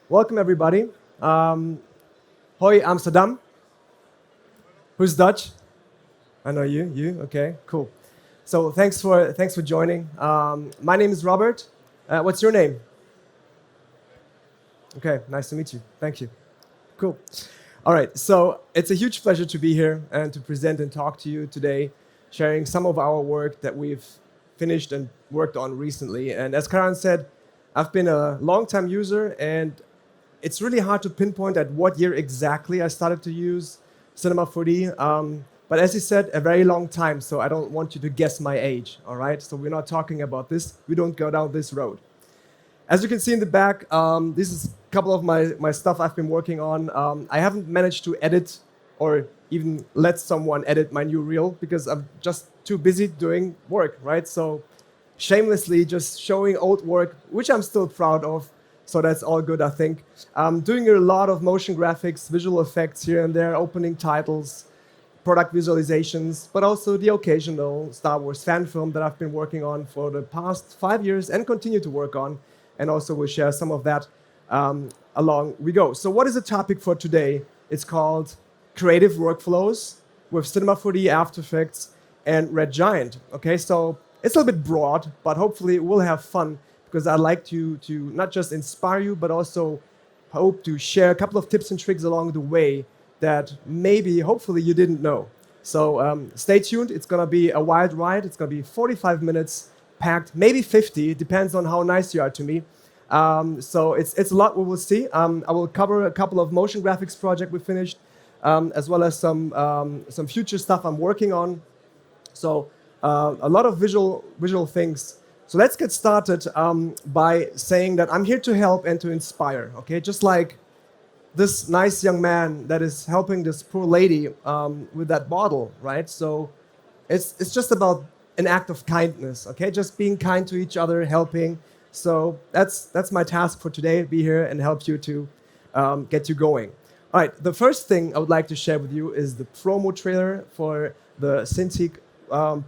Welcome everybody. Hoi Amsterdam. Who's Dutch? I know you. You? Okay, cool. So thanks for joining. My name is Robert. What's your name? Okay, nice to meet you. Thank you. Cool. All right. So it's a huge pleasure to be here and to present and talk to you today, sharing some of our work that we've finished and worked on recently. And as Karan said, I've been a long-time user, and it's really hard to pinpoint at what year exactly I started to use Cinema 4D. But as he said, a very long time, so I don't want you to guess my age, all right? So we're not talking about this. We don't go down this road. As you can see in the back, this is a couple of my stuff I've been working on. I haven't managed to edit or even let someone edit my new reel because I'm just too busy doing work, right? So shamelessly just showing old work, which I'm still proud of. So that's all good, I think. Doing a lot of motion graphics, visual effects here and there, opening titles, product visualizations, but also the occasional Star Wars fan film that I've been working on for the past 5 years and continue to work on. And also we'll share some of that along we go. So what is the topic for today? It's called Creative Workflows with Cinema 4D, After Effects, and Red Giant. Okay, so it's a little bit broad, but hopefully we'll have fun because I'd like to not just inspire you, but also hope to share a couple of tips and tricks along the way that maybe, hopefully, you didn't know. So stay tuned. It's going to be a wild ride. It's going to be 45 minutes packed, maybe 50. It depends on how nice you are to me. So it's a lot we will see. I will cover a couple of motion graphics projects we finished, as well as some future stuff I'm working on. So a lot of visual things. So let's get started by saying that I'm here to help and to inspire, okay? Just like this nice young man that is helping this poor lady with that bottle, right? So it's just about an act of kindness, okay? Just being kind to each other, helping. So that's my task for today, be here and help you to get you going. All right, the first thing I would like to share with you is the promo trailer for the Cintiq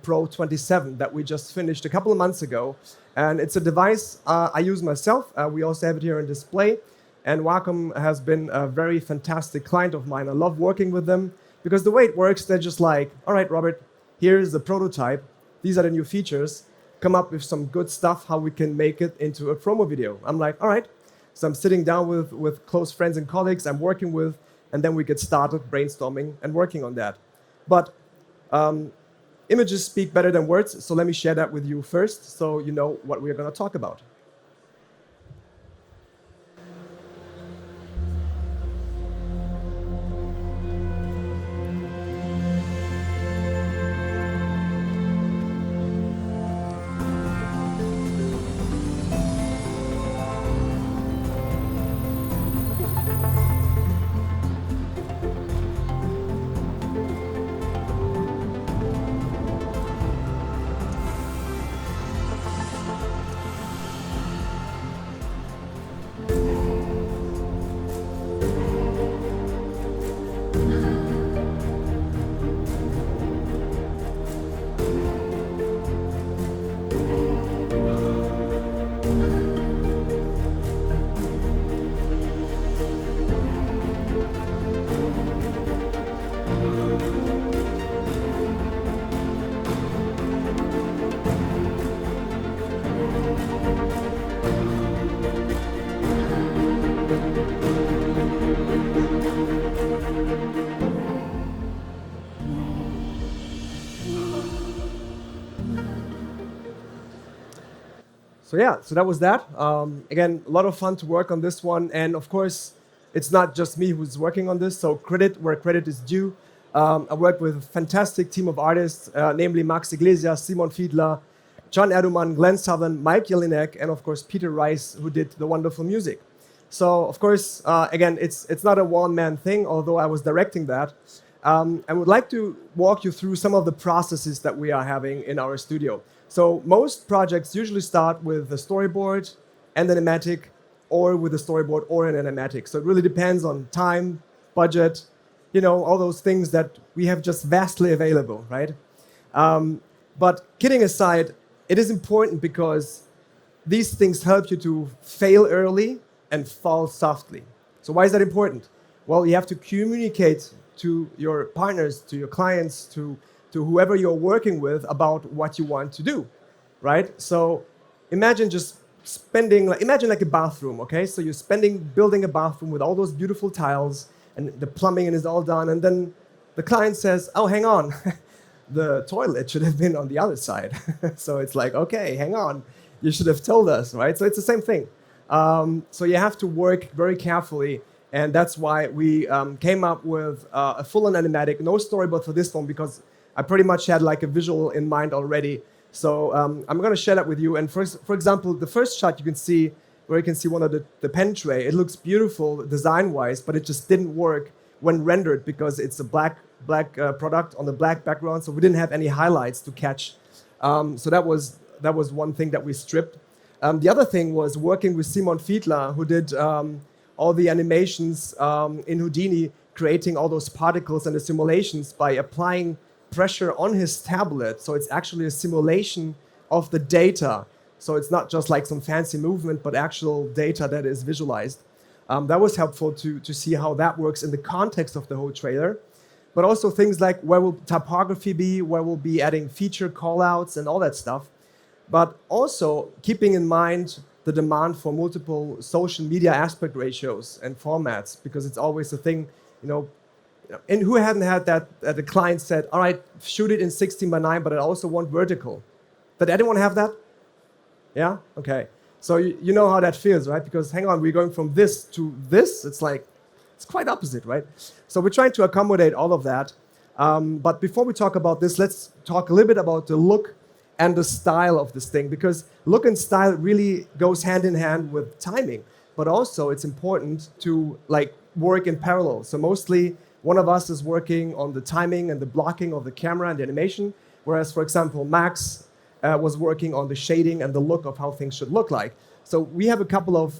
Pro 27 that we just finished a couple of months ago. And it's a device I use myself. We also have it here on display. And Wacom has been a very fantastic client of mine. I love working with them because the way it works, they're just like, all right, Robert, here's the prototype. These are the new features. Come up with some good stuff, how we can make it into a promo video. I'm like, all right. So I'm sitting down with close friends and colleagues I'm working with, and then we get started brainstorming and working on that. But images speak better than words, so let me share that with you first so you know what we're going to talk about. So yeah, so that was that. Again, a lot of fun to work on this one. And of course, it's not just me who's working on this, so credit where credit is due. I worked with a fantastic team of artists, namely Max Iglesias, Simon Fiedler, John Erduman, Glenn Southern, Mike Jelinek, and of course Peter Rice, who did the wonderful music. So of course, again, it's not a one-man thing, although I was directing that. I would like to walk you through some of the processes that we are having in our studio. So most projects usually start with a storyboard and an animatic, or with a storyboard or an animatic. So it really depends on time, budget, you know, all those things that we have just vastly available, right? But kidding aside, it is important because these things help you to fail early and fall softly. So why is that important? Well, you have to communicate to your partners, to your clients, to whoever you're working with about what you want to do, right? So imagine just imagine like a bathroom, okay? So you're building a bathroom with all those beautiful tiles and the plumbing is all done, and then the client says, oh, hang on, the toilet should have been on the other side. So it's like, okay, hang on, you should have told us, right? So it's the same thing. So you have to work very carefully, and that's why we came up with a full-on animatic, no storyboard for this one because I pretty much had like a visual in mind already. So I'm going to share that with you. And for example, the first shot you can see, where you can see one of the pen tray, it looks beautiful design-wise, but it just didn't work when rendered because it's a black product on the black background, so we didn't have any highlights to catch. So that was one thing that we stripped. The other thing was working with Simon Fiedler, who did all the animations in Houdini, creating all those particles and the simulations by applying pressure on his tablet. So it's actually a simulation of the data. So it's not just like some fancy movement, but actual data that is visualized. That was helpful to see how that works in the context of the whole trailer. But also things like where will typography be, where we'll be adding feature callouts and all that stuff. But also keeping in mind the demand for multiple social media aspect ratios and formats, because it's always a thing, and who hadn't had that the client said, all right, shoot it in 16:9, but I also want vertical. Did anyone have that? Yeah? Okay. So you know how that feels, right? Because hang on, we're going from this to this. It's quite opposite, right? So we're trying to accommodate all of that. But before we talk about this, let's talk a little bit about the look and the style of this thing, because look and style really goes hand in hand with timing. But also it's important to work in parallel. So mostly one of us is working on the timing and the blocking of the camera and the animation, whereas, for example, Max was working on the shading and the look of how things should look like. So we have a couple of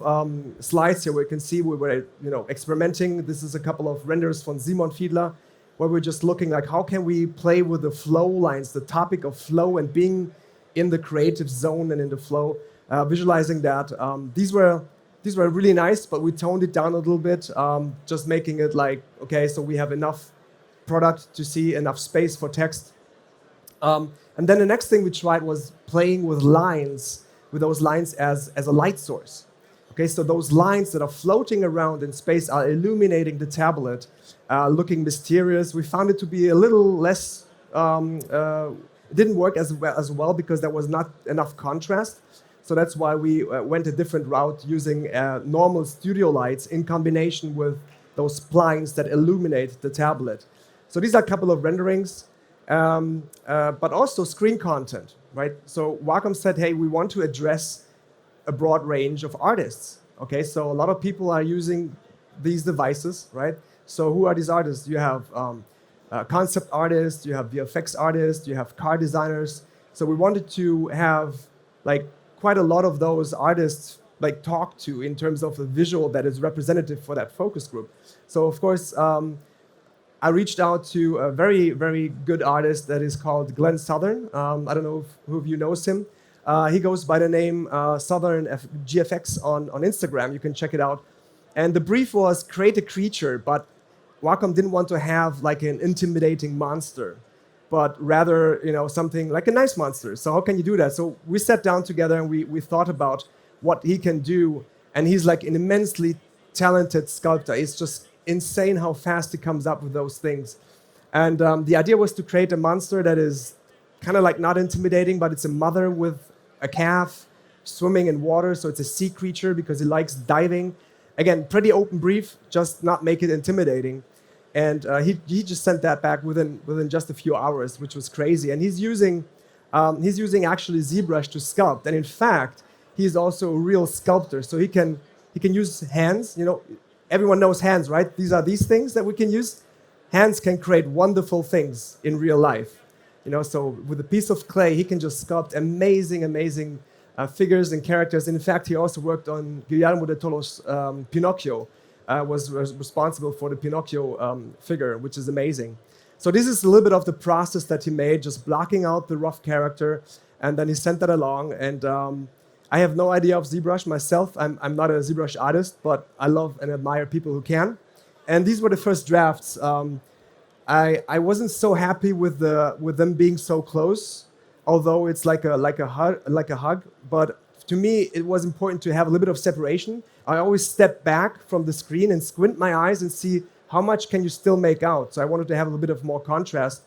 slides here where you can see we were experimenting. This is a couple of renders from Simon Fiedler, where we're just looking like how can we play with the flow lines, the topic of flow and being in the creative zone and in the flow, visualizing that. These were really nice, but we toned it down a little bit, just making it like, okay, so we have enough product to see, enough space for text. And then the next thing we tried was playing with lines, with those lines as a light source. Okay, so those lines that are floating around in space are illuminating the tablet, looking mysterious. We found it to be a little less, it didn't work as well because there was not enough contrast. So that's why we went a different route using normal studio lights in combination with those splines that illuminate the tablet. So these are a couple of renderings, but also screen content, right? So Wacom said, hey, we want to address a broad range of artists. Okay, so a lot of people are using these devices, right? So who are these artists? You have concept artists, you have VFX artists, you have car designers. So we wanted to have quite a lot of those artists talk to in terms of the visual that is representative for that focus group. So of course, I reached out to a very, very good artist that is called Glenn Southern. I don't know who of you knows him. He goes by the name Southern GFX on Instagram. You can check it out. And the brief was create a creature, but Wacom didn't want to have an intimidating monster, but rather something like a nice monster. So how can you do that? So we sat down together and we thought about what he can do. And he's an immensely talented sculptor. It's just insane how fast he comes up with those things. And the idea was to create a monster that is kind of not intimidating, but it's a mother with a calf swimming in water. So it's a sea creature because he likes diving. Again, pretty open brief, just not make it intimidating. And he just sent that back within just a few hours, which was crazy. And he's using actually ZBrush to sculpt. And in fact, he's also a real sculptor. So he can use hands. Everyone knows hands, right? These are these things that we can use. Hands can create wonderful things in real life. So with a piece of clay, he can just sculpt amazing figures and characters. And in fact, he also worked on Guillermo del Toro's Pinocchio. Was responsible for the Pinocchio figure, which is amazing. So this is a little bit of the process that he made, just blocking out the rough character, and then he sent that along. And I have no idea of ZBrush myself. I'm not a ZBrush artist, but I love and admire people who can. And these were the first drafts. I wasn't so happy with them being so close, although it's like a hug. But to me, it was important to have a little bit of separation. I always step back from the screen and squint my eyes and see how much can you still make out. So I wanted to have a little bit of more contrast.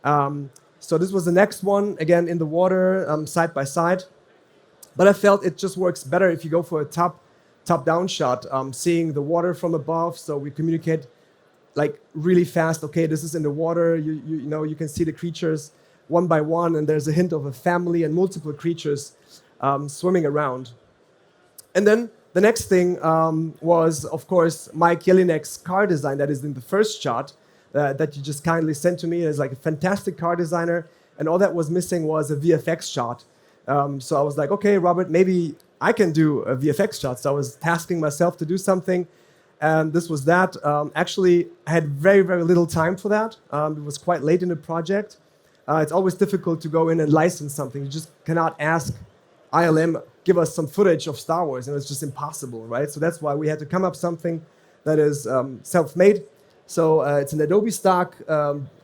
So this was the next one, again in the water, side by side. But I felt it just works better if you go for a top-down shot, seeing the water from above. So we communicate like really fast. Okay, this is in the water. You know, you can see the creatures one by one, and there's a hint of a family and multiple creatures swimming around. And then the next thing was, of course, Mike Jelinek's car design that is in the first shot that you just kindly sent to me. It's like a fantastic car designer, and all that was missing was a VFX shot. So I was like, okay, Robert, maybe I can do a VFX shot. So I was tasking myself to do something, and this was that. Actually, I had very, very little time for that. It was quite late in the project. It's always difficult to go in and license something. You just cannot ask ILM, give us some footage of Star Wars, and it's just impossible, right? So that's why we had to come up something that is self-made. So it's an Adobe stock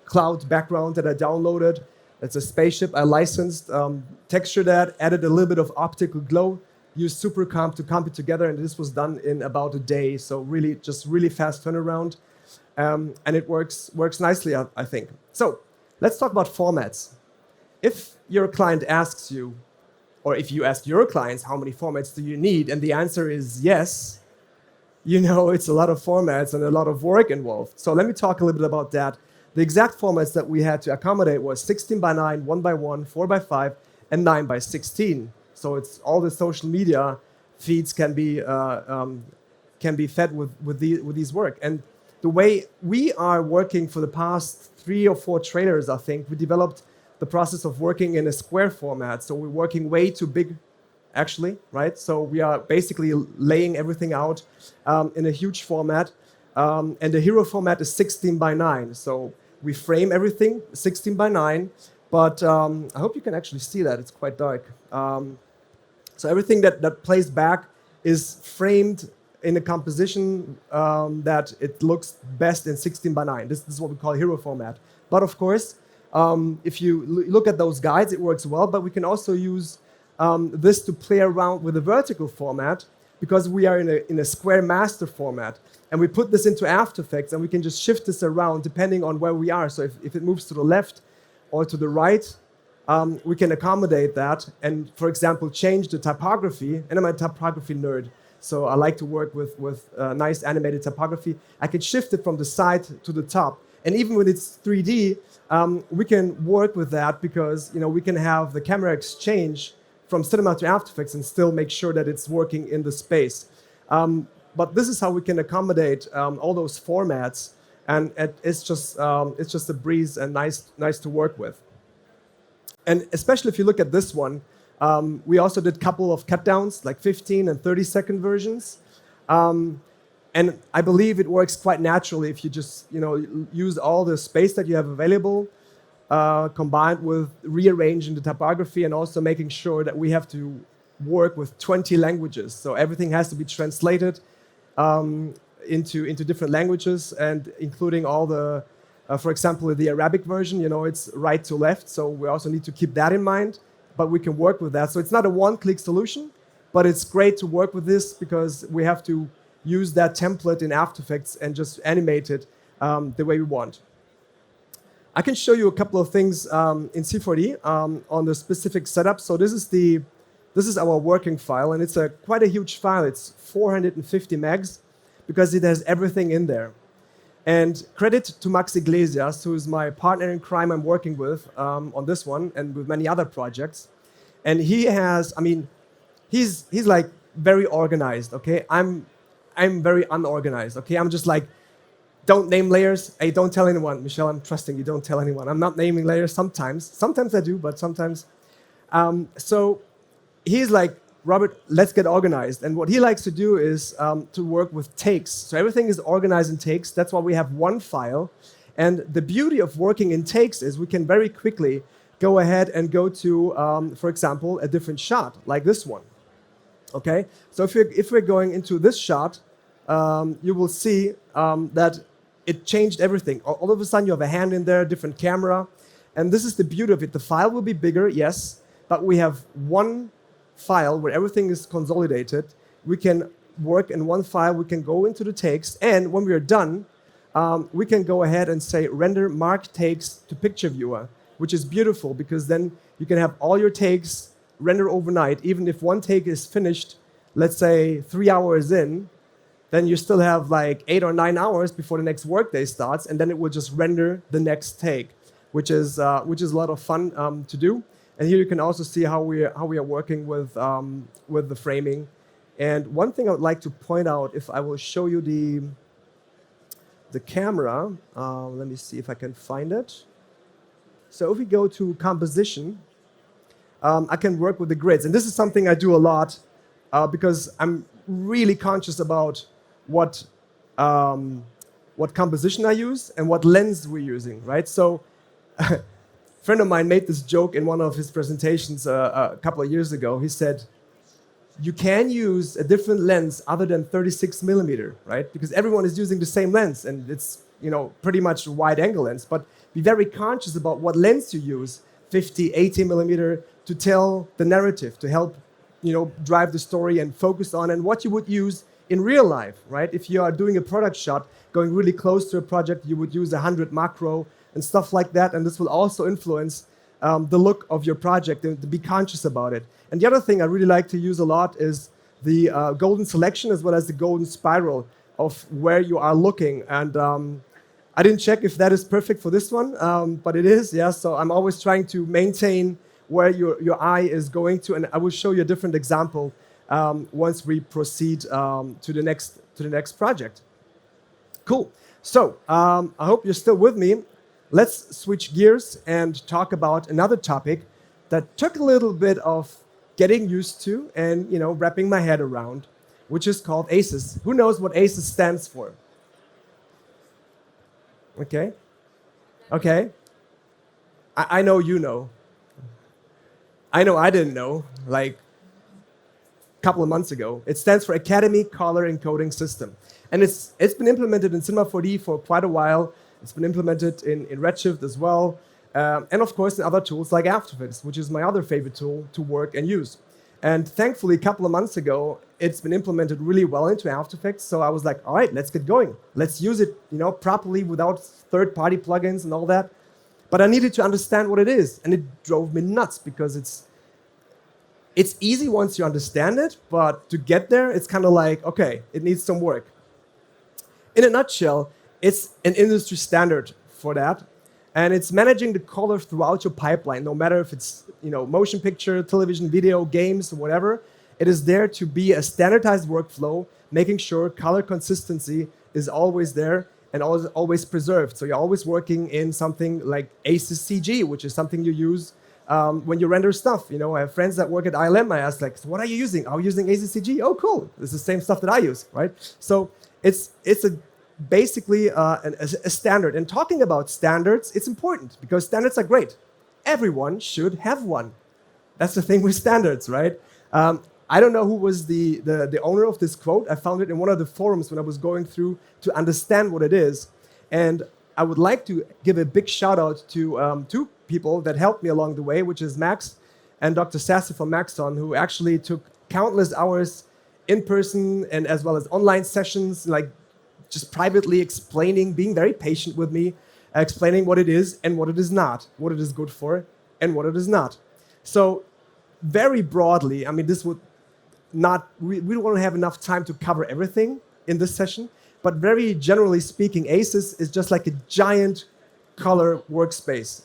cloud background that I downloaded. It's a spaceship I licensed, textured that, added a little bit of optical glow, used SuperComp to comp it together, and this was done in about a day. So really, just really fast turnaround, and it works nicely, I think. So let's talk about formats. If your client asks you, or if you ask your clients, how many formats do you need, and the answer is yes, you know it's a lot of formats and a lot of work involved. So let me talk a little bit about that. The exact formats that we had to accommodate was 16 by 9, 1 by 1, 4 by 5, and 9 by 16. So it's all the social media feeds can be fed with these work. And the way we are working for the past 3 or 4 trailers, I think, we developed the process of working in a square format. So we're working way too big, actually, right? So we are basically laying everything out in a huge format. And the hero format is 16 by 9. So we frame everything 16 by 9, but I hope you can actually see that. It's quite dark. So everything that plays back is framed in a composition that it looks best in 16 by 9. This is what we call hero format. But of course, if you look at those guides, it works well, but we can also use this to play around with the vertical format because we are in a square master format. And we put this into After Effects, and we can just shift this around depending on where we are. So if it moves to the left or to the right, we can accommodate that and, for example, change the typography. And I'm a typography nerd, so I like to work with nice animated typography. I can shift it from the side to the top. And even when it's 3D, we can work with that because we can have the camera exchange from Cinema to After Effects and still make sure that it's working in the space. But this is how we can accommodate all those formats, and it's just a breeze and nice to work with. And especially if you look at this one, we also did a couple of cut downs, like 15 and 30-second versions. And I believe it works quite naturally if you just use all the space that you have available, combined with rearranging the typography and also making sure that we have to work with 20 languages. So everything has to be translated into different languages, and including all the, for example, the Arabic version, it's right to left. So we also need to keep that in mind, but we can work with that. So it's not a one-click solution, but it's great to work with this because we have to use that template in After Effects and just animate it the way we want. I can show you a couple of things in C4D on the specific setup. So this is our working file, and it's quite a huge file. It's 450 megs because it has everything in there. And credit to Max Iglesias, who is my partner in crime I'm working with on this one and with many other projects. And he's like very organized, okay? I'm very unorganized, okay? I'm just like, don't name layers. Hey, don't tell anyone. Michelle, I'm trusting you. Don't tell anyone. I'm not naming layers sometimes. Sometimes I do, but sometimes. So he's like, Robert, let's get organized. And what he likes to do is to work with takes. So everything is organized in takes. That's why we have one file. And the beauty of working in takes is we can very quickly go ahead and go to, for example, a different shot, like this one. Okay, so if we're going into this shot, you will see that it changed everything. All of a sudden, you have a hand in there, different camera, and this is the beauty of it. The file will be bigger, yes, but we have one file where everything is consolidated. We can work in one file. We can go into the takes, and when we are done, we can go ahead and say render mark takes to picture viewer, which is beautiful because then you can have all your takes render overnight. Even if one take is finished, let's say 3 hours in, then you still have like 8 or 9 hours before the next workday starts, and then it will just render the next take, which is a lot of fun to do. And here you can also see how we are working with the framing. And one thing I would like to point out, if I will show you the camera, let me see if I can find it. So if we go to composition, I can work with the grids. And this is something I do a lot because I'm really conscious about what composition I use and what lens we're using, right? So a friend of mine made this joke in one of his presentations a couple of years ago. He said, you can use a different lens other than 36 millimeter, right? Because everyone is using the same lens, and it's pretty much a wide angle lens. But be very conscious about what lens you use, 50, 80 millimeter, to tell the narrative, to help drive the story and focus on, and what you would use in real life, right? If you are doing a product shot, going really close to a project, you would use 100 macro and stuff like that, and this will also influence the look of your project, and to be conscious about it. And the other thing I really like to use a lot is the golden selection as well as the golden spiral of where you are looking. And I didn't check if that is perfect for this one, but it is, yeah. So I'm always trying to maintain where your eye is going to, and I will show you a different example once we proceed to the next project. Cool. So I hope you're still with me. Let's switch gears and talk about another topic that took a little bit of getting used to and wrapping my head around, which is called ACES. Who knows what ACES stands for? Okay. Okay. I know you know. I know I didn't know, like a couple of months ago. It stands for Academy Color Encoding System. And it's been implemented in Cinema 4D for quite a while. It's been implemented in Redshift as well. And of course in other tools like After Effects, which is my other favorite tool to work and use. And thankfully, a couple of months ago, it's been implemented really well into After Effects. So I was like, all right, let's get going. Let's use it properly without third-party plugins and all that. But I needed to understand what it is. And it drove me nuts because it's easy once you understand it, but to get there, it's kind of like, okay, it needs some work. In a nutshell, it's an industry standard for that. And it's managing the color throughout your pipeline, no matter if it's motion picture, television, video, games, whatever. It is there to be a standardized workflow, making sure color consistency is always there and always preserved. So you're always working in something like ACES CG, which is something you use when you render stuff. I have friends that work at ILM. I ask, like, so what are you using? Are you using ACES CG? Oh, cool. It's the same stuff that I use, right? So it's basically a standard. And talking about standards, it's important because standards are great. Everyone should have one. That's the thing with standards, right? I don't know who was the owner of this quote. I found it in one of the forums when I was going through to understand what it is. And I would like to give a big shout out to two people that helped me along the way, which is Max and Dr. Sassy from Maxon, who actually took countless hours in person and as well as online sessions, like just privately explaining, being very patient with me, explaining what it is and what it is not, what it is good for and what it is not. So very broadly, I mean, this would not, we don't want to have enough time to cover everything in this session, but very generally speaking, ACES is just like a giant color workspace,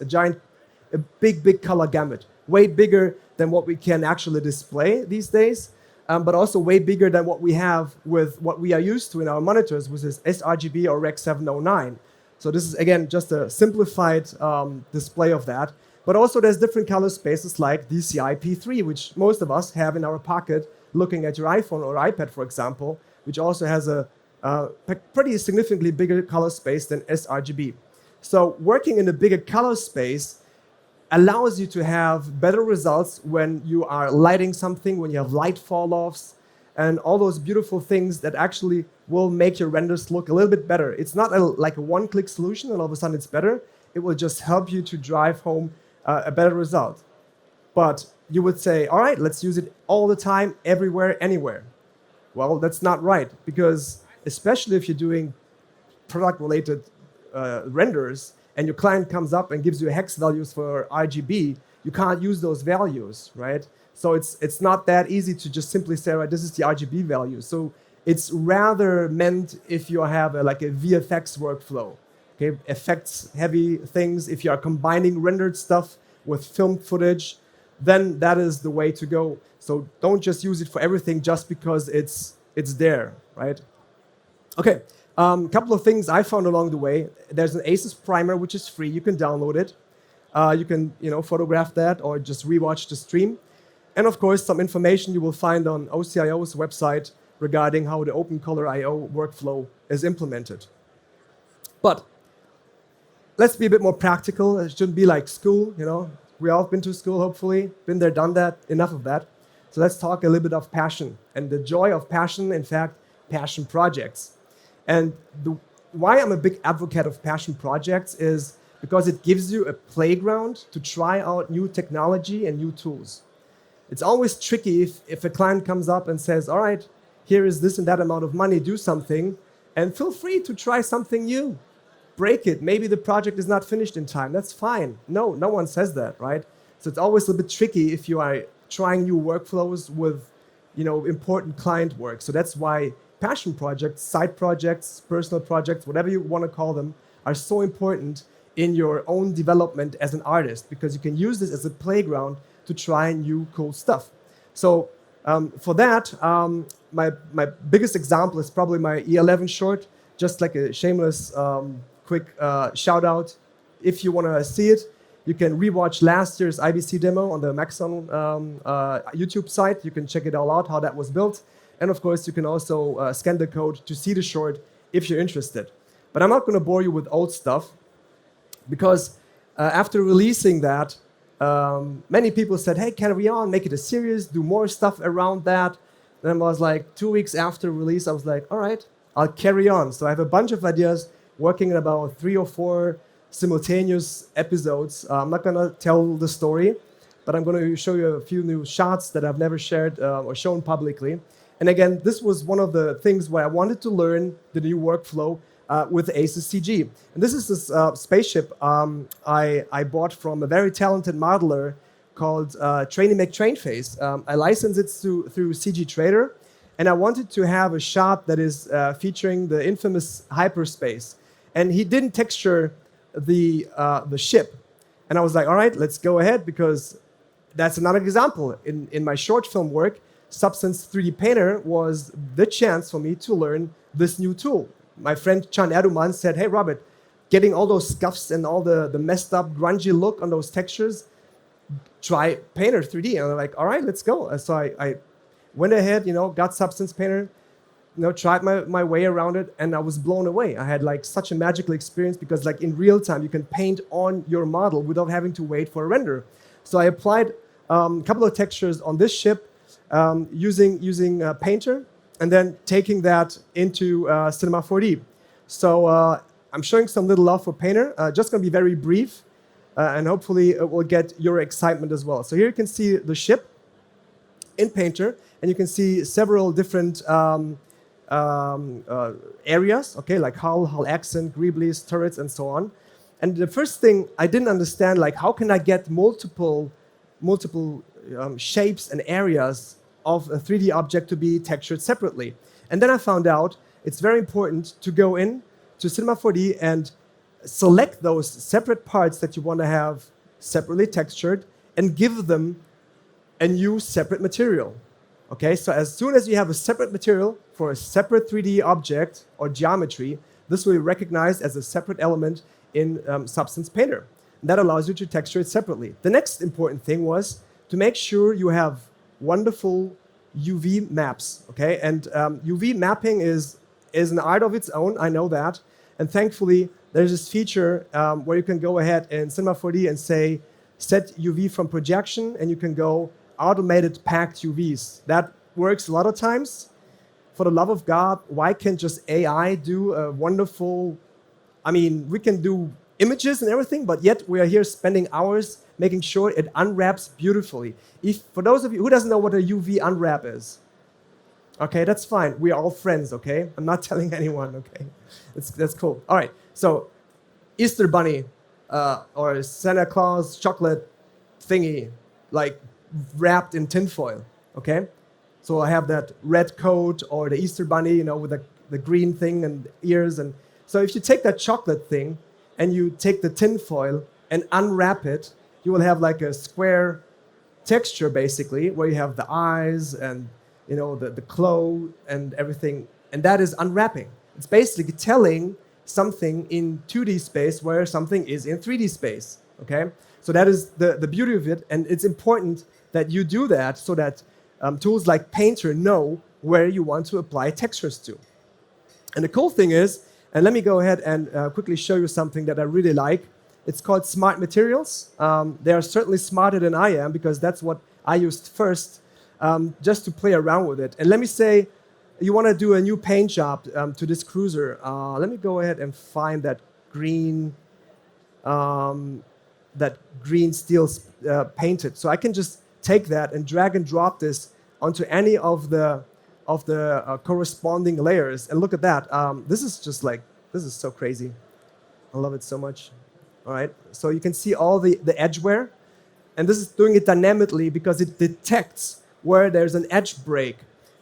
a big color gamut, way bigger than what we can actually display these days, but also way bigger than what we have with what we are used to in our monitors, which is sRGB or Rec 709. So this is, again, just a simplified display of that. But also there's different color spaces like DCI P3, which most of us have in our pocket, looking at your iPhone or iPad, for example, which also has a pretty significantly bigger color space than sRGB. So working in a bigger color space allows you to have better results when you are lighting something, when you have light fall-offs, and all those beautiful things that actually will make your renders look a little bit better. It's not like a one-click solution and all of a sudden it's better. It will just help you to drive home a better result. But you would say, all right, let's use it all the time, everywhere, anywhere. Well, that's not right, because especially if you're doing product-related renders and your client comes up and gives you hex values for RGB, you can't use those values, right? So it's not that easy to just simply say, right, this is the RGB value. So it's rather meant if you have like a VFX workflow, okay, effects-heavy things. If you are combining rendered stuff with film footage, then that is the way to go. So don't just use it for everything just because it's there, right? Okay, couple of things I found along the way. There's an ACES primer, which is free. You can download it. You can photograph that or just rewatch the stream. And of course, some information you will find on OCIO's website regarding how the OpenColor I/O workflow is implemented. But let's be a bit more practical. It shouldn't be like school, We all been to school, hopefully. Been there, done that. Enough of that. So let's talk a little bit of passion and the joy of passion, in fact, passion projects. And why I'm a big advocate of passion projects is because it gives you a playground to try out new technology and new tools. It's always tricky if a client comes up and says, all right, here is this and that amount of money, do something, and feel free to try something new. Break it. Maybe the project is not finished in time. That's fine. No one says that, right? So it's always a bit tricky if you are trying new workflows with, important client work. So that's why passion projects, side projects, personal projects, whatever you want to call them, are so important in your own development as an artist, because you can use this as a playground to try new cool stuff. So for that, my biggest example is probably my E11 short, just like a shameless quick shout out. If you want to see it, you can rewatch last year's IBC demo on the Maxon YouTube site. You can check it all out, how that was built. And of course, you can also scan the code to see the short if you're interested. But I'm not going to bore you with old stuff, because after releasing that, many people said, hey, carry on, make it a series, do more stuff around that. Then I was like, 2 weeks after release, I was like, all right, I'll carry on. So I have a bunch of ideas, working in about 3 or 4 simultaneous episodes. I'm not going to tell the story, but I'm going to show you a few new shots that I've never shared or shown publicly. And again, this was one of the things where I wanted to learn the new workflow with ACES CG. And this is this spaceship I bought from a very talented modeler called Trainee McTrainface. I licensed it through CG Trader, and I wanted to have a shot that is featuring the infamous hyperspace. And he didn't texture the ship. And I was like, all right, let's go ahead, because that's another example. In my short film work, Substance 3D Painter was the chance for me to learn this new tool. My friend Can Erduman said, hey, Robert, getting all those scuffs and all the messed up, grungy look on those textures, try Painter 3D. And I'm like, all right, let's go. So I went ahead, got Substance Painter, tried my way around it, and I was blown away. I had like such a magical experience, because like in real time, you can paint on your model without having to wait for a render. So I applied a couple of textures on this ship using Painter, and then taking that into Cinema 4D. So I'm showing some little love for Painter. Just going to be very brief, and hopefully it will get your excitement as well. So here you can see the ship in Painter, and you can see several different areas, okay, like hull accent, greeblies, turrets, and so on. And the first thing I didn't understand, like, how can I get multiple shapes and areas of a 3D object to be textured separately? And then I found out it's very important to go in to Cinema 4D and select those separate parts that you want to have separately textured and give them a new separate material. Okay, so as soon as you have a separate material for a separate 3D object or geometry, this will be recognized as a separate element in Substance Painter. And that allows you to texture it separately. The next important thing was to make sure you have wonderful UV maps, okay? And UV mapping is an art of its own, I know that. And thankfully, there's this feature where you can go ahead in Cinema 4D and say, set UV from projection, and you can go automated packed UVs. That works a lot of times. For the love of God, why can't just AI do a wonderful, I mean, we can do images and everything, but yet we are here spending hours making sure it unwraps beautifully. For those of you who doesn't know what a UV unwrap is, okay, that's fine. We are all friends, okay? I'm not telling anyone, okay? That's cool. All right, so Easter Bunny or Santa Claus chocolate thingy, like wrapped in tinfoil, okay? So I have that red coat or the Easter Bunny, you know, with the green thing and ears. And so if you take that chocolate thing and you take the tinfoil and unwrap it, you will have like a square texture, basically, where you have the eyes and, you know, the claw and everything. And that is unwrapping. It's basically telling something in 2D space where something is in 3D space, okay? So that is the beauty of it. And it's important that you do that so that tools like Painter know where you want to apply textures to. And the cool thing is, and let me go ahead and quickly show you something that I really like. It's called Smart Materials. They are certainly smarter than I am because that's what I used first, just to play around with it. And let me say, you want to do a new paint job to this cruiser. Let me go ahead and find that green steel painted. So I can just take that and drag and drop this onto any of the corresponding layers. And look at that. This is so crazy. I love it so much. All right. So you can see all the edge wear. And this is doing it dynamically because it detects where there's an edge break.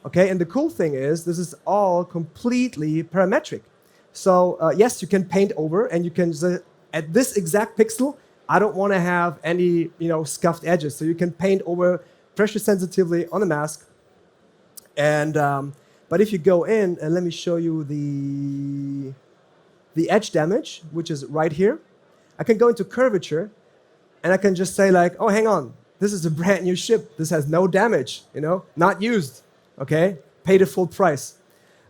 Okay. And the cool thing is this is all completely parametric. So yes, you can paint over and you can, at this exact pixel, I don't want to have any, scuffed edges. So you can paint over pressure sensitively on the mask. And but if you go in, and let me show you the edge damage, which is right here. I can go into curvature, and I can just say like, oh, hang on, this is a brand new ship. This has no damage, not used. Okay, pay the full price.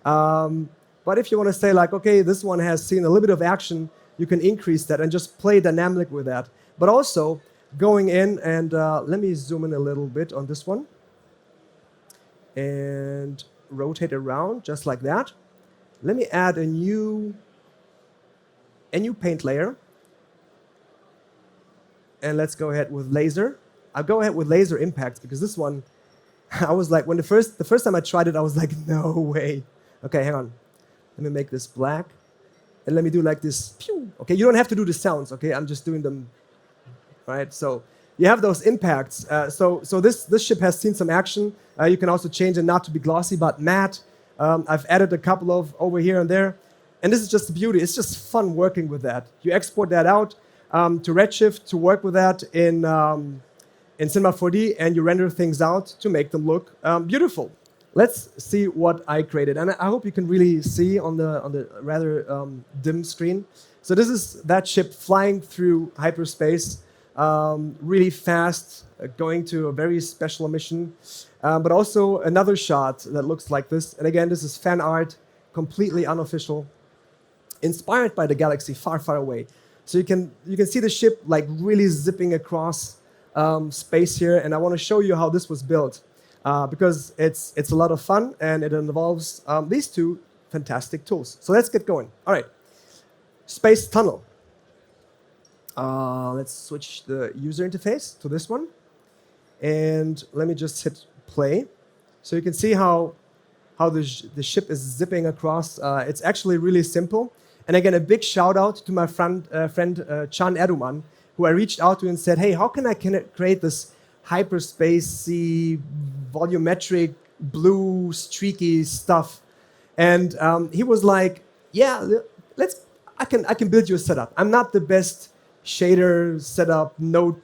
But if you want to say like, okay, this one has seen a little bit of action, you can increase that and just play dynamic with that. But also going in and let me zoom in a little bit on this one and rotate around just like that. Let me add a new paint layer. And let's go ahead with laser. I'll go ahead with laser impacts because this one, I was like, when the first time I tried it, I was like, no way. Okay, hang on. Let me make this black. And let me do like this, pew. Okay, you don't have to do the sounds, okay? I'm just doing them, right? So you have those impacts. So this ship has seen some action. You can also change it not to be glossy, but matte. I've added a couple of over here and there. And this is just the beauty. It's just fun working with that. You export that out to Redshift to work with that in Cinema 4D, and you render things out to make them look beautiful. Let's see what I created. And I hope you can really see on the rather dim screen. So this is that ship flying through hyperspace, really fast, going to a very special mission. But also another shot that looks like this. And again, this is fan art, completely unofficial, inspired by the galaxy far, far away. So you can see the ship like really zipping across space here. And I want to show you how this was built. Because it's a lot of fun and it involves these two fantastic tools. So let's get going. All right, space tunnel. Let's switch the user interface to this one. And let me just hit play. So you can see how the ship is zipping across. It's actually really simple. And again, a big shout out to my friend Can Eruman, who I reached out to and said, hey, how can I create this hyperspacey, volumetric, blue, streaky stuff? And he was like, yeah, I can build you a setup. I'm not the best shader setup node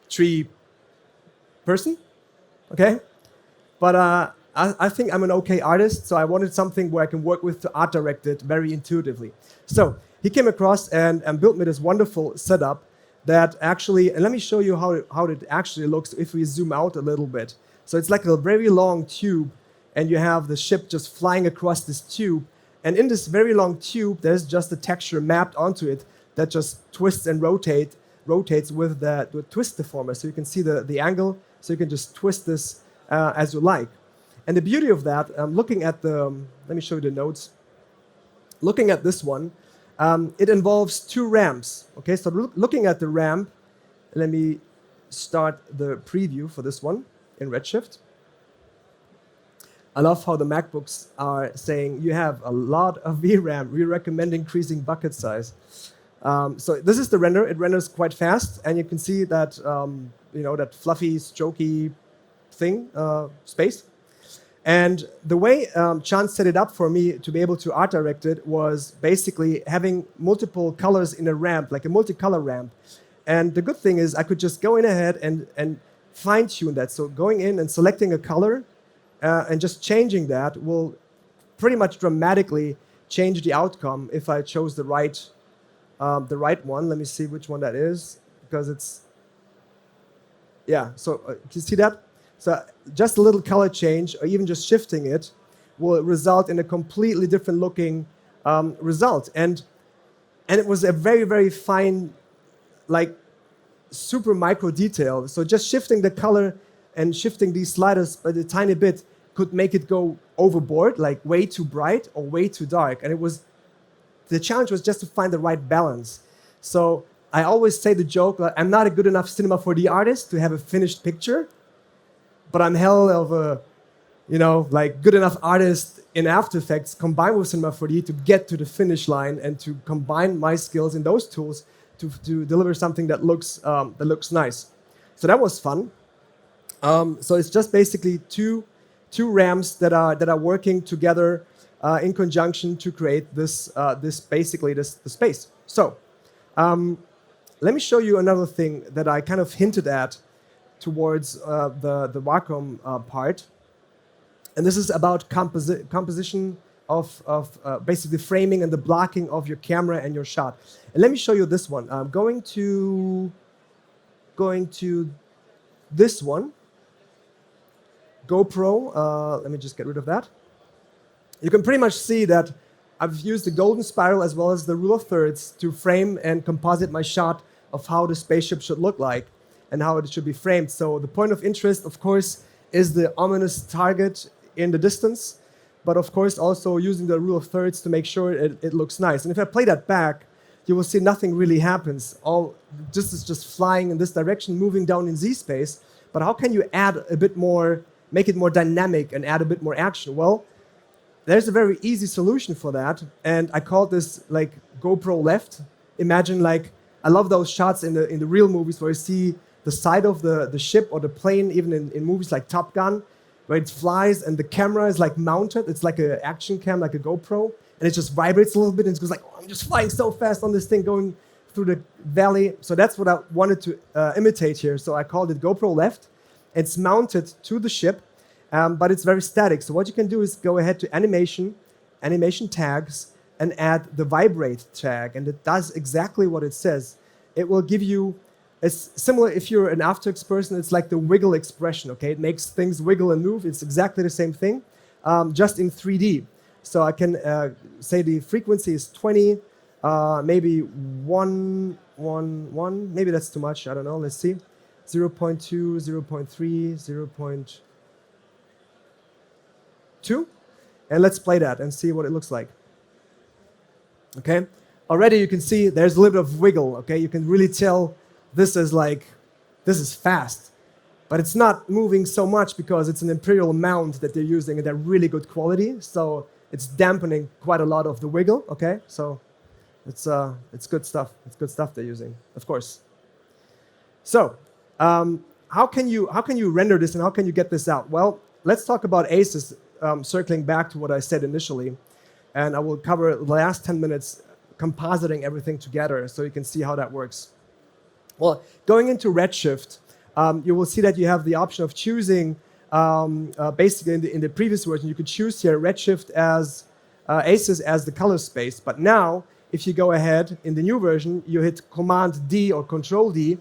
tree person, okay? But I think I'm an okay artist, so I wanted something where I can work with to art direct it very intuitively. So he came across and built me this wonderful setup that actually, and let me show you how it actually looks if we zoom out a little bit. So it's like a very long tube, and you have the ship just flying across this tube. And in this very long tube, there's just a texture mapped onto it that just twists and rotates with the twist deformer. So you can see the angle, so you can just twist this as you like. And the beauty of that, looking at let me show you the notes. Looking at this one, it involves 2 ramps. Okay, so looking at the ramp, let me start the preview for this one in Redshift. I love how the MacBooks are saying you have a lot of VRAM. We recommend increasing bucket size. So this is the render. It renders quite fast, and you can see that that fluffy, strokey thing space. And the way Chance set it up for me to be able to art direct it was basically having multiple colors in a ramp, like a multicolor ramp. And the good thing is I could just go in ahead and fine-tune that. So going in and selecting a color and just changing that will pretty much dramatically change the outcome if I chose the right one. Let me see which one that is, because it's, yeah, so can you see that? So just a little color change, or even just shifting it, will result in a completely different looking result. And it was a very, very fine, like super micro detail. So just shifting the color and shifting these sliders by a tiny bit could make it go overboard, like way too bright or way too dark. And the challenge was just to find the right balance. So I always say the joke, like, I'm not a good enough Cinema 4D artist to have a finished picture, but I'm hell of a, like good enough artist in After Effects combined with Cinema 4D to get to the finish line and to combine my skills in those tools to deliver something that looks nice. So that was fun. So it's just basically two ramps that are working together in conjunction to create this space. So let me show you another thing that I kind of hinted at towards the Wacom part. And this is about composition of basically framing and the blocking of your camera and your shot. And let me show you this one. I'm going to this one, GoPro. Let me just get rid of that. You can pretty much see that I've used the golden spiral as well as the rule of thirds to frame and composite my shot of how the spaceship should look like and how it should be framed. So the point of interest, of course, is the ominous target in the distance, but of course also using the rule of thirds to make sure it looks nice. And if I play that back, you will see nothing really happens. It's just flying in this direction, moving down in Z space. But how can you add a bit more, make it more dynamic and add a bit more action? Well, there's a very easy solution for that, and I call this like GoPro left. Imagine I love those shots in the real movies where you see the side of the ship or the plane, even in movies like Top Gun, where it flies and the camera is like mounted. It's like an action cam, like a GoPro, and it just vibrates a little bit and it goes like, oh, I'm just flying so fast on this thing going through the valley. So that's what I wanted to imitate here. So I called it GoPro left. It's mounted to the ship, but it's very static. So what you can do is go ahead to animation tags, and add the vibrate tag, and it does exactly what it says. It will give you, it's similar if you're an After Effects person, it's like the wiggle expression, okay? It makes things wiggle and move. It's exactly the same thing, just in 3D. So I can say the frequency is 20, maybe 1, maybe that's too much, I don't know, let's see. 0.2, 0.3, 0.2, and let's play that and see what it looks like. Okay, already you can see there's a little bit of wiggle. Okay, you can really tell this is fast, but it's not moving so much because it's an Imperial mount that they're using and they're really good quality. So it's dampening quite a lot of the wiggle. Okay, so it's good stuff. It's good stuff they're using, of course. So how can you render this and how can you get this out? Well, let's talk about ACES. Circling back to what I said initially. And I will cover the last 10 minutes compositing everything together so you can see how that works. Well, going into Redshift, you will see that you have the option of choosing, basically in the previous version, you could choose here Redshift as ACES as the color space. But now, if you go ahead in the new version, you hit Command D or Control D,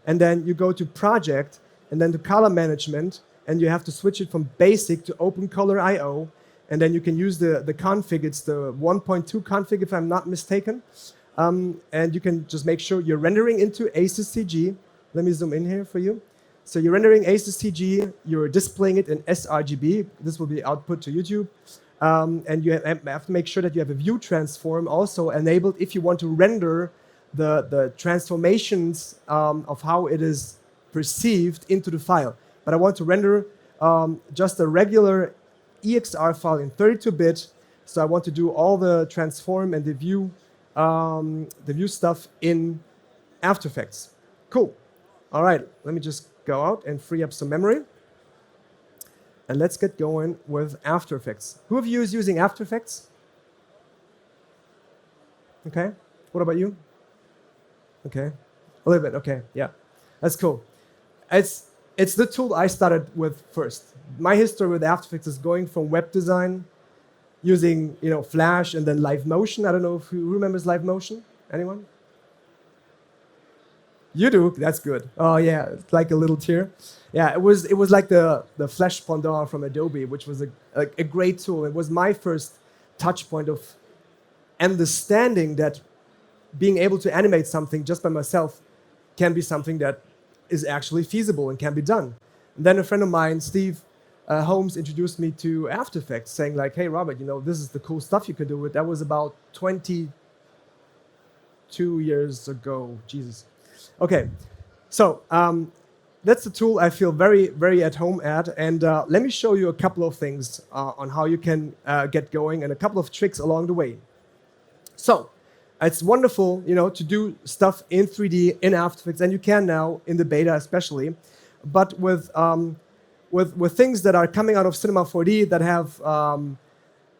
and then you go to Project, and then to Color Management, and you have to switch it from Basic to Open Color I/O. And then you can use the config. It's the 1.2 config, if I'm not mistaken. And you can just make sure you're rendering into ACES CG. Let me zoom in here for you. So you're rendering ACES TG, you're displaying it in sRGB. This will be output to YouTube. And you have to make sure that you have a view transform also enabled if you want to render the transformations of how it is perceived into the file. But I want to render just a regular EXR file in 32-bit. So I want to do all the transform and the view stuff in After Effects. Cool. All right, let me just go out and free up some memory. And let's get going with After Effects. Who of you is using After Effects? Okay. What about you? Okay. A little bit. Okay. Yeah. That's cool. It's the tool I started with first. My history with After Effects is going from web design, using Flash and then live motion. I don't know who remembers live motion. Anyone? You do. That's good. Oh yeah, it's like a little tear. Yeah, it was like the Flash pendant from Adobe, which was a great tool. It was my first touch point of understanding that being able to animate something just by myself can be something that is actually feasible and can be done. And then a friend of mine, Steve Holmes, introduced me to After Effects, saying like, "Hey, Robert, this is the cool stuff you can do with." That was about 22 years ago. Jesus. Okay, so that's the tool I feel very, very at home at. And let me show you a couple of things on how you can get going and a couple of tricks along the way. So it's wonderful, to do stuff in 3D in After Effects, and you can now in the beta especially. But with things that are coming out of Cinema 4D that have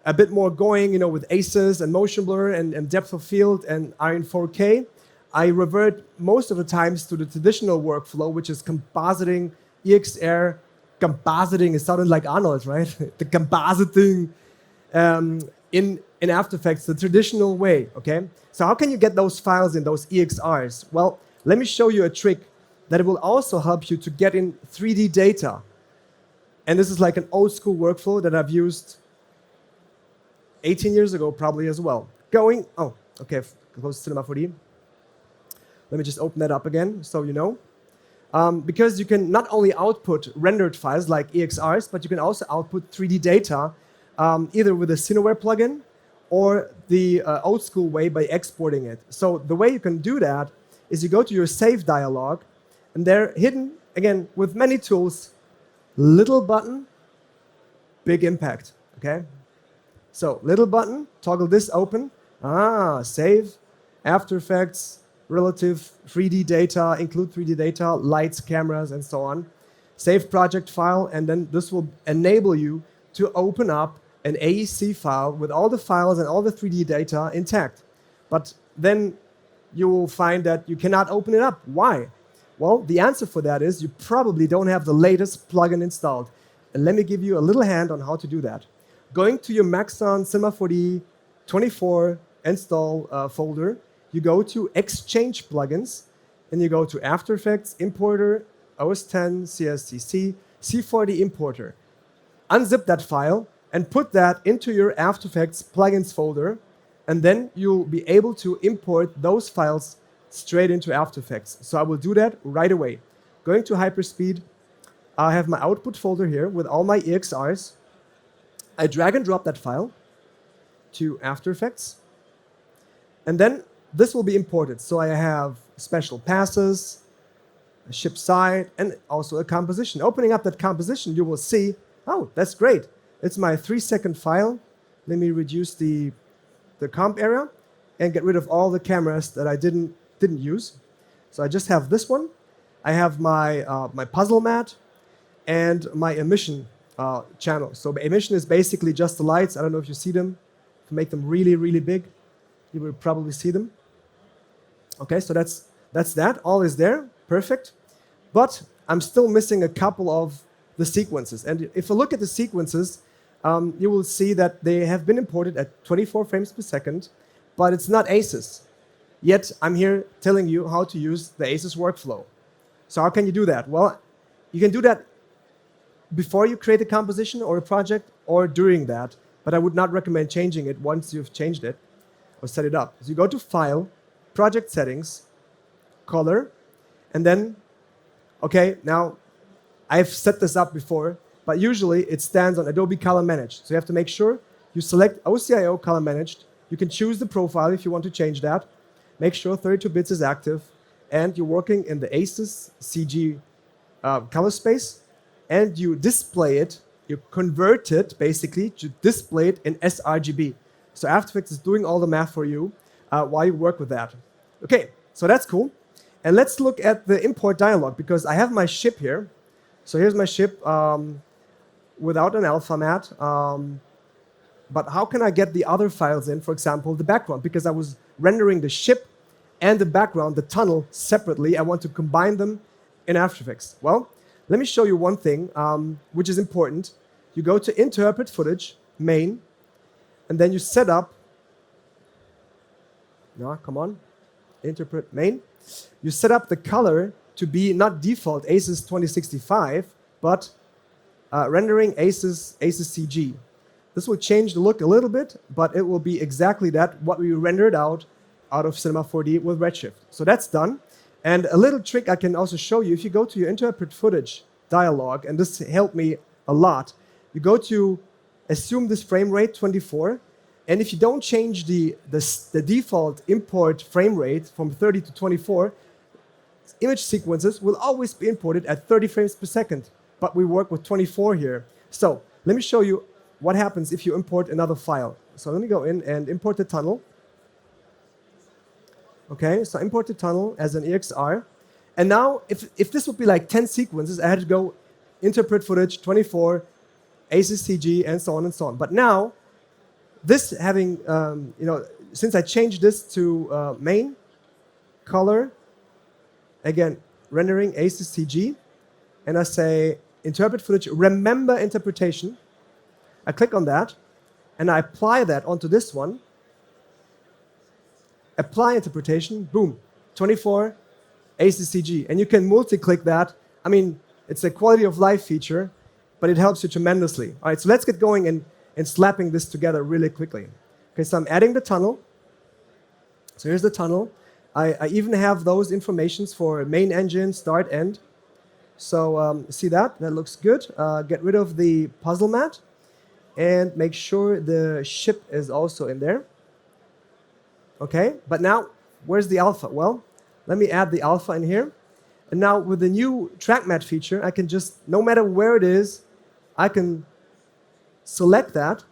a bit more going, with ACES and motion blur and depth of field and are in 4K, I revert most of the times to the traditional workflow, which is compositing, EXR. Compositing, it sounded like Arnold, right? The compositing in After Effects, the traditional way, okay? So how can you get those files in, those EXRs? Well, let me show you a trick that will also help you to get in 3D data. And this is like an old school workflow that I've used 18 years ago probably as well. Close Cinema 4D. Let me just open that up again so you know. Because you can not only output rendered files like EXRs, but you can also output 3D data either with a Cineware plugin or the old school way by exporting it. So the way you can do that is you go to your save dialog, and they're hidden, again, with many tools, little button, big impact, okay? So little button, toggle this open, save, After Effects, relative 3D data, include 3D data, lights, cameras, and so on. Save project file, and then this will enable you to open up an AEC file with all the files and all the 3D data intact. But then you will find that you cannot open it up. Why? Well, the answer for that is you probably don't have the latest plugin installed. And let me give you a little hand on how to do that. Going to your Maxon Cinema 4D 24 install folder, you go to Exchange Plugins, and you go to After Effects, Importer, OS 10, CSCC, C4D Importer. Unzip that file and put that into your After Effects Plugins folder, and then you'll be able to import those files straight into After Effects. So I will do that right away. Going to Hyperspeed, I have my output folder here with all my EXRs. I drag and drop that file to After Effects, and then this will be imported. So I have special passes, a ship side, and also a composition. Opening up that composition, you will see, oh, that's great. It's my 3-second file. Let me reduce the comp area and get rid of all the cameras that I didn't use. So I just have this one. I have my my puzzle mat and my emission channel. So emission is basically just the lights. I don't know if you see them. If you make them really, really big, you will probably see them. Okay, so that's that. All is there, perfect. But I'm still missing a couple of the sequences. And if you look at the sequences, you will see that they have been imported at 24 frames per second, but it's not ACES. Yet I'm here telling you how to use the ACES workflow. So how can you do that? Well, you can do that before you create a composition or a project or during that, but I would not recommend changing it once you've changed it or set it up. So you go to File, Project Settings, Color, and then, okay, now I've set this up before, but usually it stands on Adobe Color Managed. So you have to make sure you select OCIO Color Managed. You can choose the profile if you want to change that. Make sure 32 bits is active, and you're working in the ACES CG color space, and you display it, you convert it basically to display it in sRGB. So After Effects is doing all the math for you while you work with that. Okay, so that's cool. And let's look at the import dialog, because I have my ship here. So here's my ship without an alpha mat. But how can I get the other files in, for example, the background? Because I was rendering the ship and the background, the tunnel, separately. I want to combine them in After Effects. Well, let me show you one thing, which is important. You go to Interpret Footage, Main, and then you set up, no, come on, Interpret Main. You set up the color to be not default ACES 2065, but rendering ACES CG. This will change the look a little bit, but it will be exactly that, what we rendered out of Cinema 4D with Redshift. So that's done. And a little trick I can also show you, if you go to your Interpret Footage dialog, and this helped me a lot, you go to assume this frame rate 24, and if you don't change the default import frame rate from 30 to 24, image sequences will always be imported at 30 frames per second, but we work with 24 here. So let me show you what happens if you import another file. So let me go in and import the tunnel. Okay, so import the tunnel as an EXR. And now, if this would be like 10 sequences, I had to go interpret footage, 24, ACES CG, and so on and so on. But now, this having, since I changed this to main, color, again, rendering ACES CG, and I say interpret footage, remember interpretation. I click on that, and I apply that onto this one. Apply interpretation, boom, 24, ACES CG. And you can multi-click that. I mean, it's a quality of life feature, but it helps you tremendously. All right, so let's get going and slapping this together really quickly. Okay, so I'm adding the tunnel. So here's the tunnel. I even have those informations for main engine, start, end. So see that? That looks good. Get rid of the puzzle mat and make sure the ship is also in there. Okay, but now, where's the alpha? Well, let me add the alpha in here. And now with the new track mat feature, I can just, no matter where it is, I can select that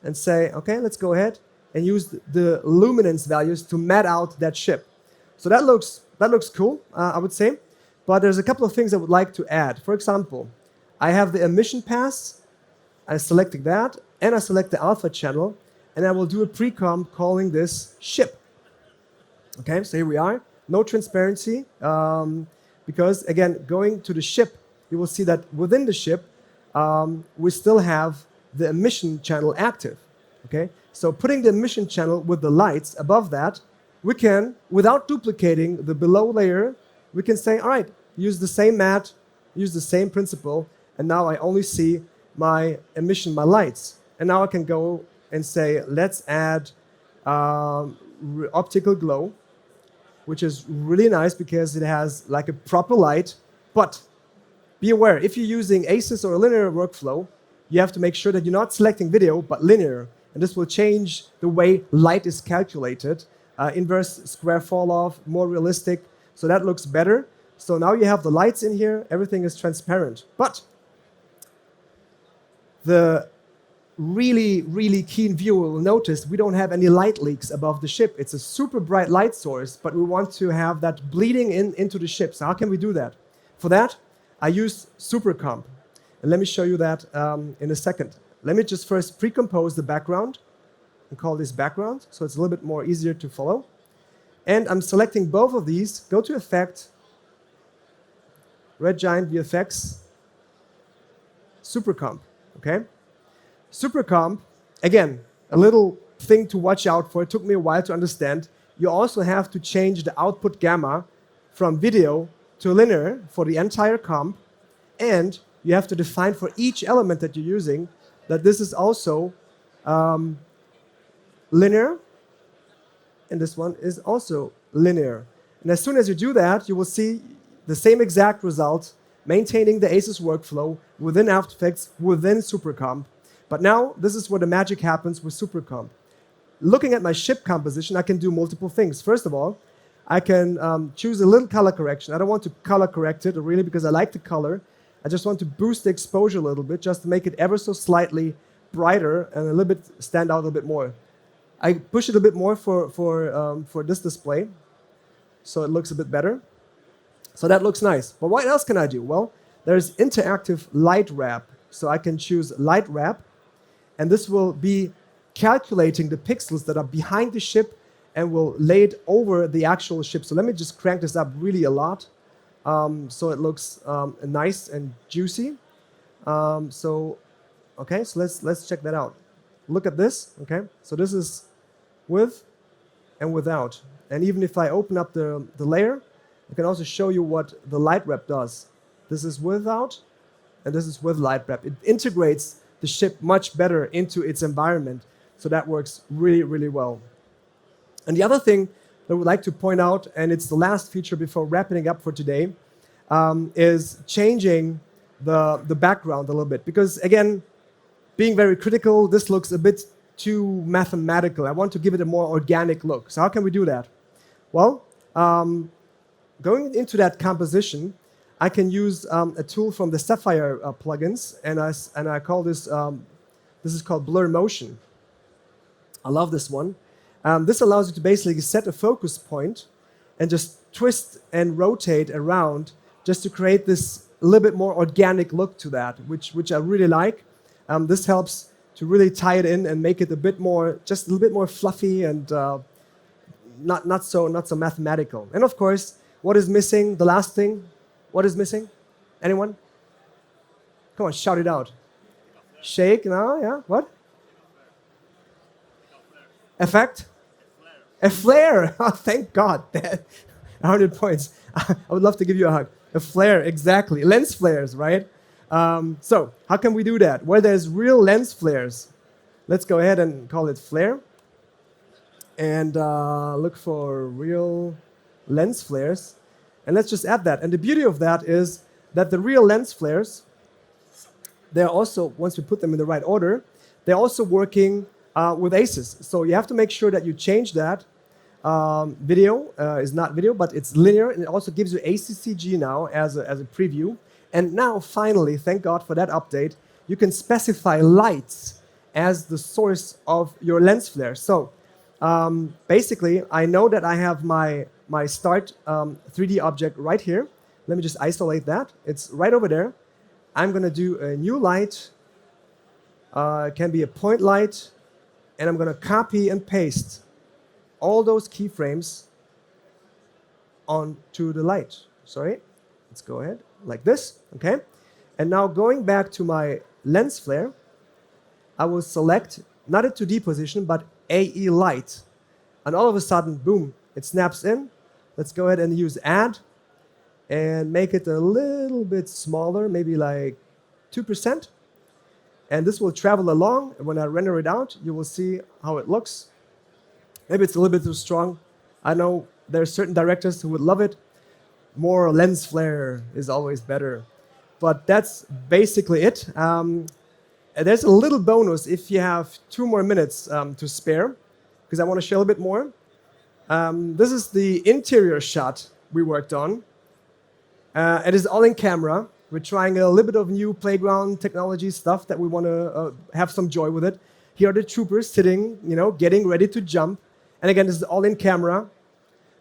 and say, okay, let's go ahead and use the luminance values to mat out that ship. So that looks cool, I would say. But there's a couple of things I would like to add. For example, I have the emission pass. I selected that, and I select the alpha channel, and I will do a pre-comp calling this ship. Okay, so here we are. No transparency, because again, going to the ship, you will see that within the ship, we still have the emission channel active. Okay, so putting the emission channel with the lights above that, we can, without duplicating the below layer, we can say, all right, use the same mat, use the same principle, and now I only see my emission, my lights. And now I can go and say, let's add optical glow, which is really nice because it has like a proper light. But be aware, if you're using ACES or a linear workflow, you have to make sure that you're not selecting video, but linear. And this will change the way light is calculated. Inverse square fall off, more realistic. So that looks better. So now you have the lights in here, everything is transparent. But the really, really keen viewer will notice we don't have any light leaks above the ship. It's a super bright light source, but we want to have that bleeding into the ship. So how can we do that? For that, I use SuperComp. And let me show you that in a second. Let me just first pre-compose the background and call this background, so it's a little bit more easier to follow. And I'm selecting both of these. Go to Effect, Red Giant VFX, SuperComp. Okay? SuperComp, again, a little thing to watch out for. It took me a while to understand. You also have to change the output gamma from video to linear for the entire comp, and you have to define for each element that you're using that this is also linear, and this one is also linear. And as soon as you do that, you will see the same exact result maintaining the ACES workflow within After Effects, within SuperComp. But now, this is where the magic happens with SuperComp. Looking at my ship composition, I can do multiple things. First of all, I can choose a little color correction. I don't want to color correct it, really, because I like the color. I just want to boost the exposure a little bit, just to make it ever so slightly brighter and a little bit stand out a little bit more. I push it a bit more for this display, so it looks a bit better. So that looks nice. But what else can I do? Well, there's interactive light wrap. So I can choose light wrap, and this will be calculating the pixels that are behind the ship and will lay it over the actual ship. So let me just crank this up really a lot, so it looks nice and juicy. Okay, so let's check that out. Look at this. Okay, so this is with and without. And even if I open up the layer, I can also show you what the light wrap does. This is without, and this is with light wrap. It integrates the ship much better into its environment. So that works really, really well. And the other thing that I would like to point out, and it's the last feature before wrapping up for today, is changing the background a little bit. Because again, being very critical, this looks a bit too mathematical. I want to give it a more organic look. So how can we do that? Well, going into that composition, I can use a tool from the Sapphire plugins, and I call this, this is called Blur Motion. I love this one. This allows you to basically set a focus point and just twist and rotate around just to create this a little bit more organic look to that, which I really like. This helps to really tie it in and make it a bit more, just a little bit more fluffy and not so mathematical. And of course, what is missing? The last thing. What is missing? Anyone? Come on, shout it out. Shake. No, yeah. What? Effect? A flare. Oh, thank God. 100 points. I would love to give you a hug. A flare, exactly. Lens flares, right? So how can we do that? Well, there's real lens flares. Let's go ahead and call it flare. And look for real lens flares. And let's just add that. And the beauty of that is that the real lens flares, they're also, once we put them in the right order, they're also working with ACES. So you have to make sure that you change that. Video is not video, but it's linear, and it also gives you ACCG now as a preview. And now, finally, thank God for that update, you can specify lights as the source of your lens flare. So basically, I know that I have my start 3D object right here. Let me just isolate that. It's right over there. I'm going to do a new light. It can be a point light. And I'm going to copy and paste all those keyframes onto the light. Sorry. Let's go ahead. Like this. Okay. And now going back to my lens flare, I will select not a 2D position, but AE light. And all of a sudden, boom, it snaps in. Let's go ahead and use add and make it a little bit smaller, maybe like 2%. And this will travel along, and when I render it out, you will see how it looks. Maybe it's a little bit too strong. I know there are certain directors who would love it. More lens flare is always better. But that's basically it. There's a little bonus if you have 2 more minutes to spare, because I want to share a little bit more. This is the interior shot we worked on. It is all in camera. We're trying a little bit of new playground technology stuff that we want to have some joy with it. Here are the troopers sitting, getting ready to jump. And again, this is all in camera.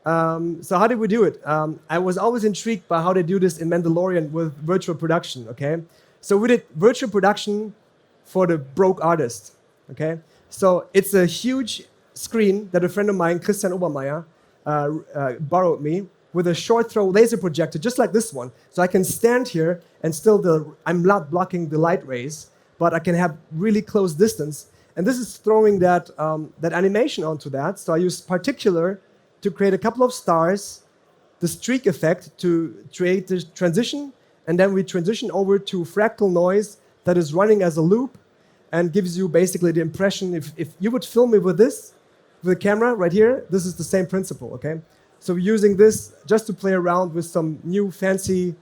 So how did we do it? I was always intrigued by how they do this in Mandalorian with virtual production, okay? So we did virtual production for the broke artist, okay? So it's a huge screen that a friend of mine, Christian Obermeier, borrowed me, with a short throw laser projector, just like this one. So I can stand here and still I'm not blocking the light rays, but I can have really close distance. And this is throwing that animation onto that. So I use particular to create a couple of stars, the streak effect to create the transition, and then we transition over to fractal noise that is running as a loop and gives you basically the impression, if you would film me with this, with the camera right here, this is the same principle, okay? So we're using this just to play around with some new fancy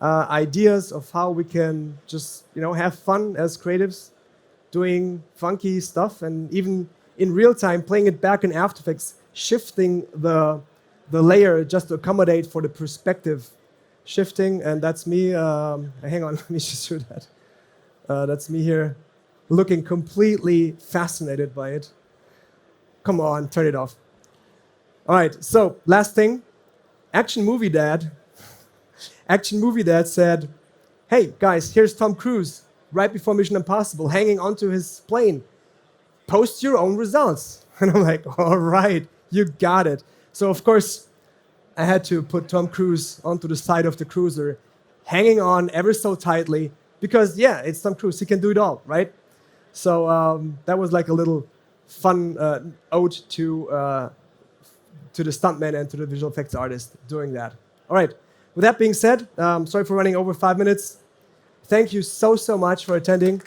ideas of how we can just have fun as creatives, doing funky stuff, and even in real time playing it back in After Effects, shifting the layer just to accommodate for the perspective shifting. And that's me. Hang on, let me just do that. That's me here, looking completely fascinated by it. Come on, turn it off. All right, so last thing, Action Movie Dad said, hey guys, here's Tom Cruise right before Mission Impossible hanging onto his plane. Post your own results. And I'm like, all right, you got it. So of course, I had to put Tom Cruise onto the side of the cruiser, hanging on ever so tightly, because yeah, it's Tom Cruise, he can do it all, right? So that was like a little fun ode to the stuntman and to the visual effects artist doing that. All right, with that being said, sorry for running over 5 minutes. Thank you so much for attending.